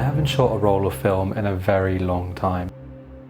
I haven't shot a roll of film in a very long time.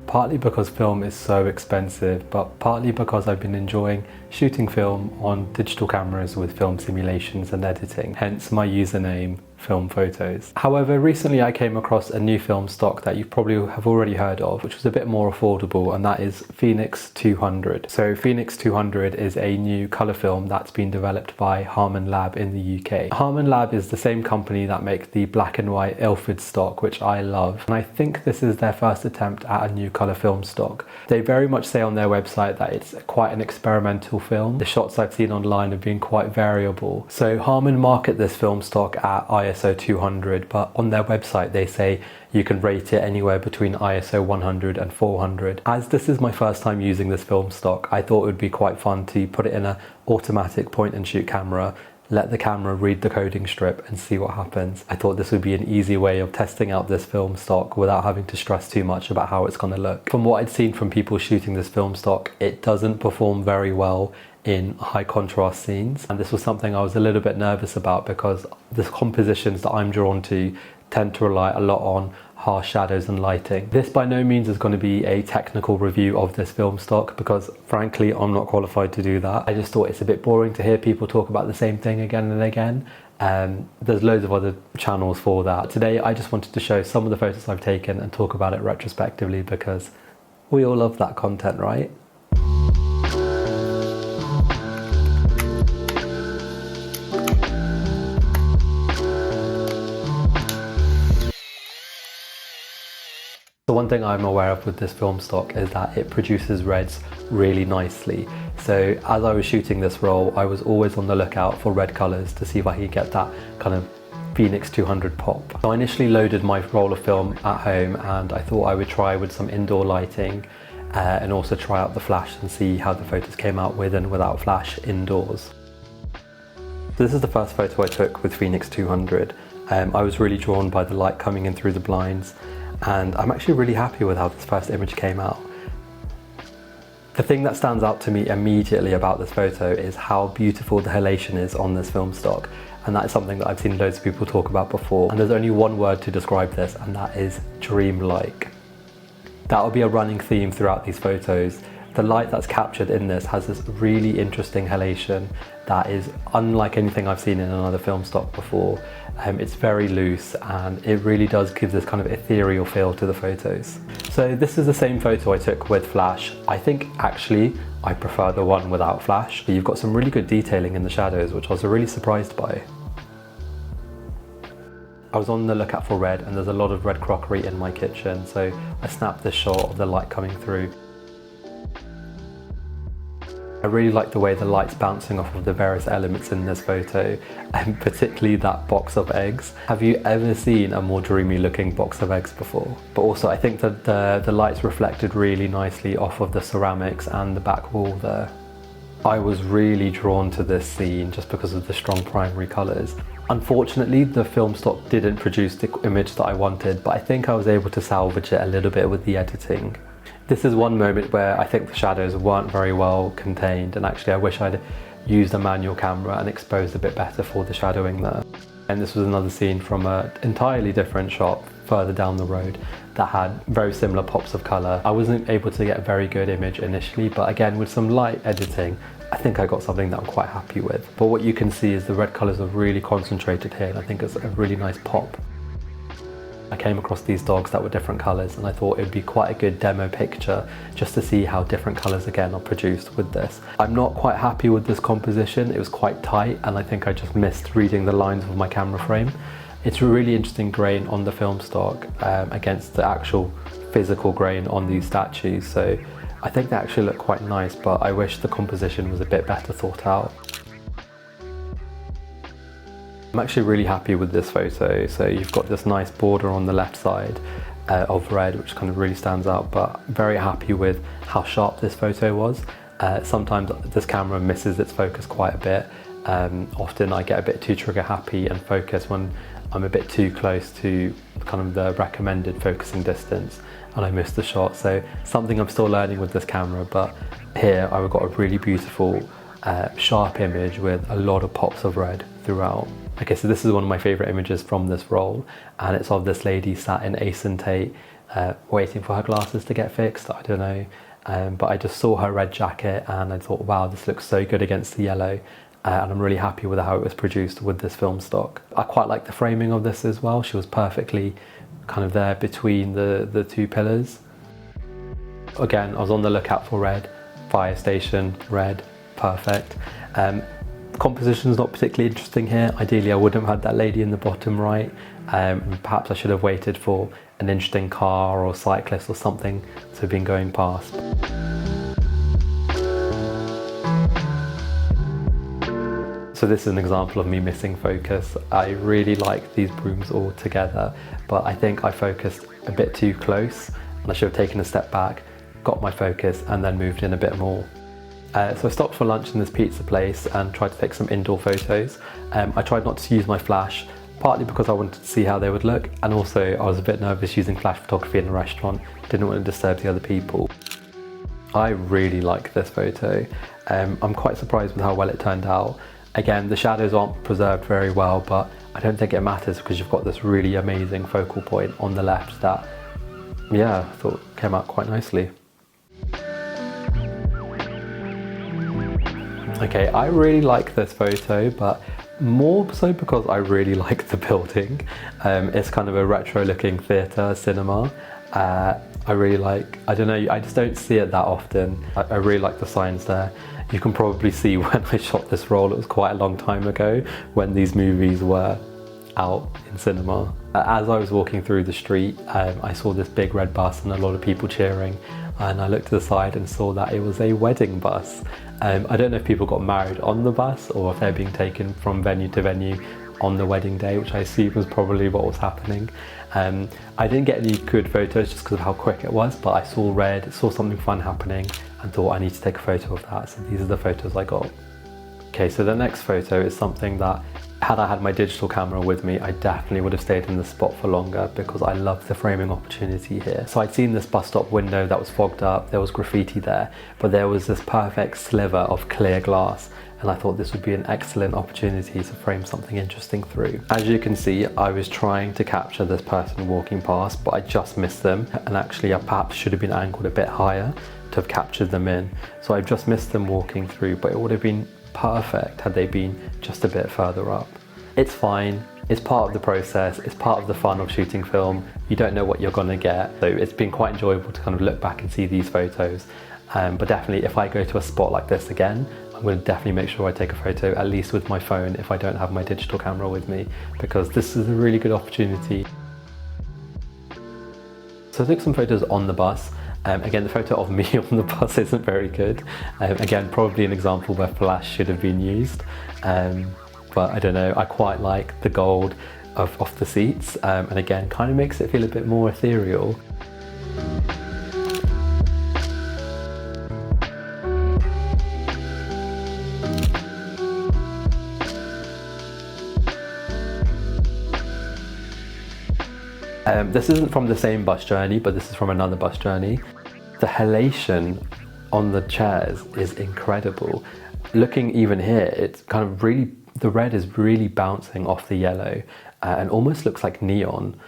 Partly because film is so expensive, but partly because I've been enjoying shooting film on digital cameras with film simulations and editing, hence my username, filmfauxtos. However, recently I came across a new film stock that you probably have already heard of, which was a bit more affordable, and that is Phoenix 200. So Phoenix 200 is a new colour film that's been developed by Harman Lab in the UK. Harman Lab is the same company that make the black and white Ilford stock, which I love, and I think this is their first attempt at a new colour film stock. They very much say on their website that it's quite an experimental film. The shots I've seen online have been quite variable. So Harman market this film stock at ISO 200, but on their website they say you can rate it anywhere between ISO 100 and 400. As this is my first time using this film stock, I thought it would be quite fun to put it in an automatic point and shoot camera, let the camera read the coding strip and see what happens. I thought this would be an easy way of testing out this film stock without having to stress too much about how it's going to look. From what I'd seen from people shooting this film stock, it doesn't perform very well in high contrast scenes, and this was something I was a little bit nervous about because the compositions that I'm drawn to tend to rely a lot on harsh shadows and lighting. This by no means is going to be a technical review of this film stock because frankly I'm not qualified to do that. I just thought it's a bit boring to hear people talk about the same thing again and again. There's loads of other channels for that. Today I just wanted to show some of the photos I've taken and talk about it retrospectively because we all love that content, right? The one thing I'm aware of with this film stock is that it produces reds really nicely. So as I was shooting this roll, I was always on the lookout for red colours to see if I could get that kind of Phoenix 200 pop. So I initially loaded my roll of film at home and I thought I would try with some indoor lighting and also try out the flash and see how the photos came out with and without flash indoors. So this is the first photo I took with Phoenix 200. I was really drawn by the light coming in through the blinds, and I'm actually really happy with how this first image came out. The thing that stands out to me immediately about this photo is how beautiful the halation is on this film stock, and that is something that I've seen loads of people talk about before, and there's only one word to describe this, and that is dreamlike. That will be a running theme throughout these photos. The light that's captured in this has this really interesting halation that is unlike anything I've seen in another film stock before. It's very loose and it really does give this kind of ethereal feel to the photos. So this is the same photo I took with flash. I think actually I prefer the one without flash. You've got some really good detailing in the shadows, which I was really surprised by. I was on the lookout for red and there's a lot of red crockery in my kitchen, so I snapped this shot of the light coming through. I really like the way the light's bouncing off of the various elements in this photo, and particularly that box of eggs. Have you ever seen a more dreamy looking box of eggs before? But also I think that the light's reflected really nicely off of the ceramics and the back wall there. I was really drawn to this scene just because of the strong primary colours. Unfortunately, the film stock didn't produce the image that I wanted, but I think I was able to salvage it a little bit with the editing. This is one moment where I think the shadows weren't very well contained, and actually I wish I'd used a manual camera and exposed a bit better for the shadowing there. And this was another scene from an entirely different shot further down the road that had very similar pops of colour. I wasn't able to get a very good image initially, but again with some light editing I think I got something that I'm quite happy with. But what you can see is the red colours are really concentrated here, and I think it's a really nice pop. I came across these dogs that were different colours and I thought it would be quite a good demo picture just to see how different colours again are produced with this. I'm not quite happy with this composition. It was quite tight and I think I just missed reading the lines of my camera frame. It's a really interesting grain on the film stock against the actual physical grain on these statues, so I think they actually look quite nice, but I wish the composition was a bit better thought out. I'm actually really happy with this photo. So you've got this nice border on the left side of red, which kind of really stands out, but very happy with how sharp this photo was. Sometimes this camera misses its focus quite a bit. Often I get a bit too trigger happy and focus when I'm a bit too close to kind of the recommended focusing distance and I miss the shot. So something I'm still learning with this camera, but here I've got a really beautiful sharp image with a lot of pops of red throughout. Okay, so this is one of my favourite images from this roll, and it's of this lady sat in Ace and Tate waiting for her glasses to get fixed. I don't know, but I just saw her red jacket and I thought, wow, this looks so good against the yellow, and I'm really happy with how it was produced with this film stock. I quite like the framing of this as well. She was perfectly kind of there between the two pillars. Again, I was on the lookout for red, fire station, red, perfect. Composition's not particularly interesting here. Ideally I wouldn't have had that lady in the bottom right. Perhaps I should have waited for an interesting car or cyclist or something to have been going past. So this is an example of me missing focus. I really like these brooms all together, but I think I focused a bit too close and I should have taken a step back, got my focus and then moved in a bit more. So I stopped for lunch in this pizza place and tried to take some indoor photos. I tried not to use my flash, partly because I wanted to see how they would look, and also I was a bit nervous using flash photography in a restaurant, didn't want to disturb the other people. I really like this photo. I'm quite surprised with how well it turned out. Again, the shadows aren't preserved very well, but I don't think it matters because you've got this really amazing focal point on the left that, yeah, I thought came out quite nicely. Okay, I really like this photo, but more so because I really like the building. It's kind of a retro looking theatre, cinema. I really like, I don't know, I just don't see it that often. I really like the signs there. You can probably see when I shot this roll, it was quite a long time ago when these movies were out in cinema. As I was walking through the street, I saw this big red bus and a lot of people cheering, and I looked to the side and saw that it was a wedding bus. I don't know if people got married on the bus or if they're being taken from venue to venue on the wedding day, which I assume was probably what was happening. I didn't get any good photos just because of how quick it was, but I saw red, saw something fun happening and thought I need to take a photo of that. So these are the photos I got. Okay, so the next photo is something that, had I had my digital camera with me, I definitely would have stayed in the spot for longer because I love the framing opportunity here. So I'd seen this bus stop window that was fogged up, there was graffiti there, but there was this perfect sliver of clear glass, and I thought this would be an excellent opportunity to frame something interesting through. As you can see, I was trying to capture this person walking past, but I just missed them, and actually I perhaps should have been angled a bit higher to have captured them in. So I've just missed them walking through, but it would have been perfect had they been just a bit further up. It's fine, it's part of the process, it's part of the fun of shooting film. You don't know what you're gonna get, so it's been quite enjoyable to kind of look back and see these photos. But definitely if I go to a spot like this again, I'm going to definitely make sure I take a photo, at least with my phone if I don't have my digital camera with me, because this is a really good opportunity. So I took some photos on the bus. Again, the photo of me on the bus isn't very good. Again, probably an example where flash should have been used. But I don't know, I quite like the gold of the seats. And again, kind of makes it feel a bit more ethereal. This isn't from the same bus journey, but this is from another bus journey. The halation on the chairs is incredible. Looking even here, it's kind of really, the red is really bouncing off the yellow and almost looks like neon.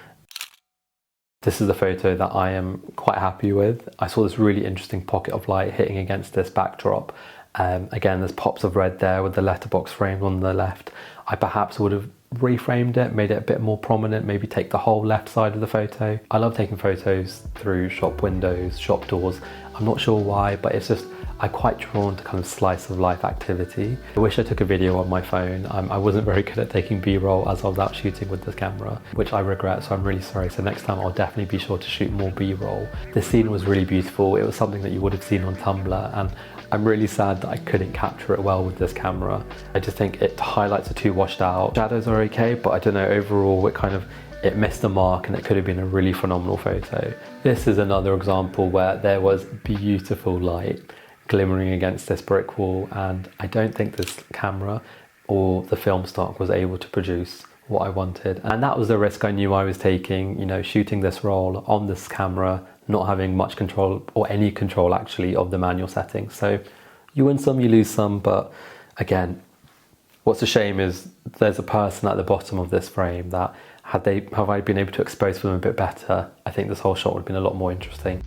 This is a photo that I am quite happy with. I saw this really interesting pocket of light hitting against this backdrop. Again, there's pops of red there with the letterbox frame on the left. I perhaps would have reframed it, made it a bit more prominent, maybe take the whole left side of the photo. I love taking photos through shop windows, shop doors. I'm not sure why, but it's just, I'm quite drawn to kind of slice of life activity. I wish I took a video on my phone. I wasn't very good at taking B-roll as I was out shooting with this camera, which I regret, so I'm really sorry. So next time I'll definitely be sure to shoot more B-roll. This scene was really beautiful. It was something that you would have seen on Tumblr, and I'm really sad that I couldn't capture it well with this camera. I just think it highlights are too washed out. Shadows are okay, but I don't know, overall it missed the mark and it could have been a really phenomenal photo. This is another example where there was beautiful light glimmering against this brick wall, and I don't think this camera or the film stock was able to produce what I wanted. And that was the risk I knew I was taking, you know, shooting this roll on this camera, not having much control or any control actually of the manual settings. So you win some, you lose some, but again, What's a shame is there's a person at the bottom of this frame that have I been able to expose them a bit better, I think this whole shot would have been a lot more interesting.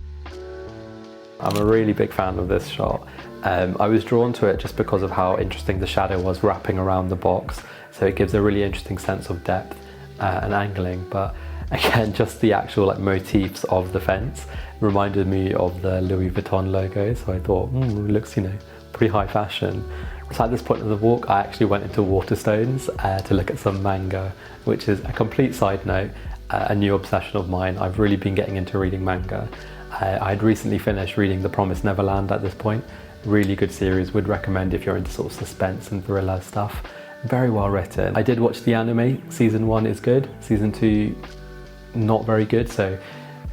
I'm a really big fan of this shot. I was drawn to it just because of how interesting the shadow was wrapping around the box, so it gives a really interesting sense of depth and angling. But again, just the actual like motifs of the fence reminded me of the Louis Vuitton logo, so I thought, it looks, you know, pretty high fashion. So at this point of the walk, I actually went into Waterstones to look at some manga, which is a complete side note, a new obsession of mine. I've really been getting into reading manga. I'd recently finished reading The Promised Neverland at this point. Really good series, would recommend if you're into sort of suspense and thriller stuff. Very well written. I did watch the anime. Season 1 is good, season 2 not very good, so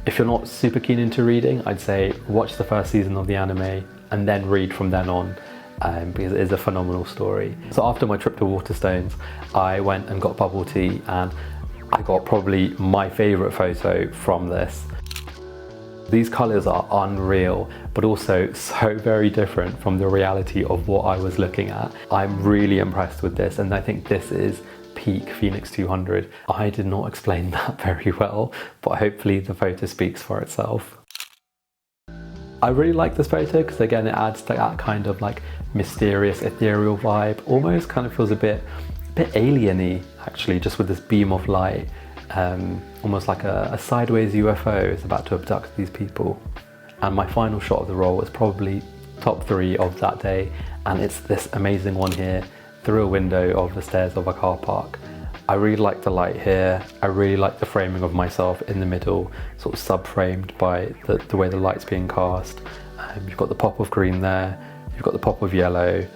if you're not super keen into reading, I'd say watch the first season of the anime and then read from then on, because it is a phenomenal story. So after my trip to Waterstones, I went and got bubble tea, and I got probably my favourite photo from this. These colours are unreal, but also so very different from the reality of what I was looking at. I'm really impressed with this, and I think this is peak Phoenix 200. I did not explain that very well, but hopefully the photo speaks for itself. I really like this photo because again it adds that kind of like mysterious ethereal vibe. Almost kind of feels a bit alien-y actually, just with this beam of light. Almost like a sideways UFO is about to abduct these people. And my final shot of the roll is probably top 3 of that day, and it's this amazing one here through a window of the stairs of a car park. I really like the light here. I really like the framing of myself in the middle, sort of sub-framed by the way the light's being cast. You've got the pop of green there, you've got the pop of yellow.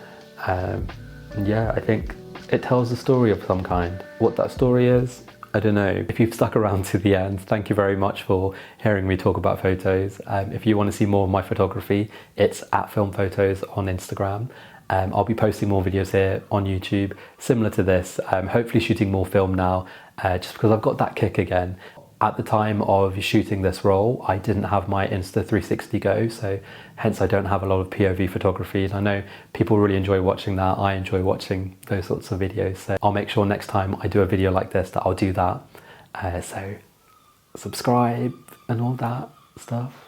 Yeah, I think it tells a story of some kind. What that story is, I don't know. If you've stuck around to the end, thank you very much for hearing me talk about photos. If you want to see more of my photography, it's at filmfauxtos on Instagram. I'll be posting more videos here on YouTube, similar to this, hopefully shooting more film now, just because I've got that kick again. At the time of shooting this roll, I didn't have my Insta360 Go, so hence I don't have a lot of POV photography, and I know people really enjoy watching that. I enjoy watching those sorts of videos, so I'll make sure next time I do a video like this that I'll do that. So subscribe and all that stuff.